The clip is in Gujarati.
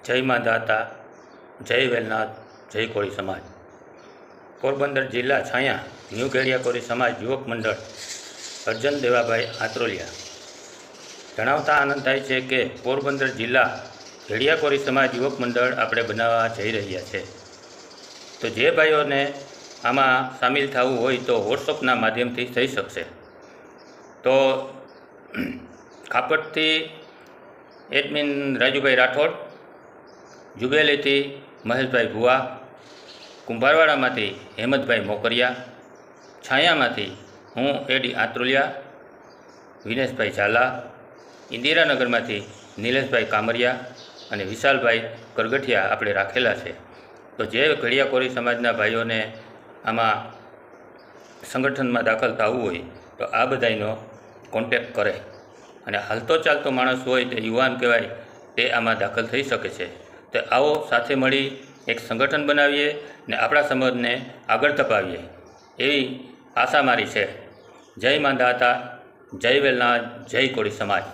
જય માધાતા, જય વેલનાથ, જય કોળી સમાજ। પોરબંદર જિલ્લા છાયા ન્યૂ કેડિયા કોળી સમાજ યુવક મંડળ અર્જન દેવાભાઈ આત્રોલિયા જણાવતા આનંદ થાય છે કે પોરબંદર જિલ્લા કેડિયા કોળી સમાજ યુવક મંડળ આપણે બનાવવા જઈ રહ્યા છે। તો જે ભાઈઓને આમાં સામેલ થવું હોય તો વોટ્સઅપના માધ્યમથી થઈ શકશે। તો કાપડથી એડમિન રાજુભાઈ રાઠોડ, જુગેલીથી મહેશભાઈ ભુવા, કુંભારવાડામાંથી હેમંતભાઈ મોકરિયા, છાયામાંથી હું એડી આત્રોલિયા, વિનેશભાઈ ઝાલા, ઇન્દિરાનગરમાંથી નિલેશભાઈ કામરિયા અને વિશાલભાઈ કરગઠિયા આપણે રાખેલા છે। તો જે કેડિયા કોળી સમાજના ભાઈઓને આમાં સંગઠનમાં દાખલ થવું હોય તો આ બધાનો કોન્ટેક્ટ કરે અને હાલતો ચાલતો માણસ હોય તે યુવાન કહેવાય તે આમાં દાખલ થઈ શકે છે। તો આવો સાથે મળી એક સંગઠન બનાવીએ ને આપણા સમાજને આગળ ધપાવીએ એવી આશા મારી છે। જય માંધાતા, જય વેલનાથ, જય કોળી સમાજ।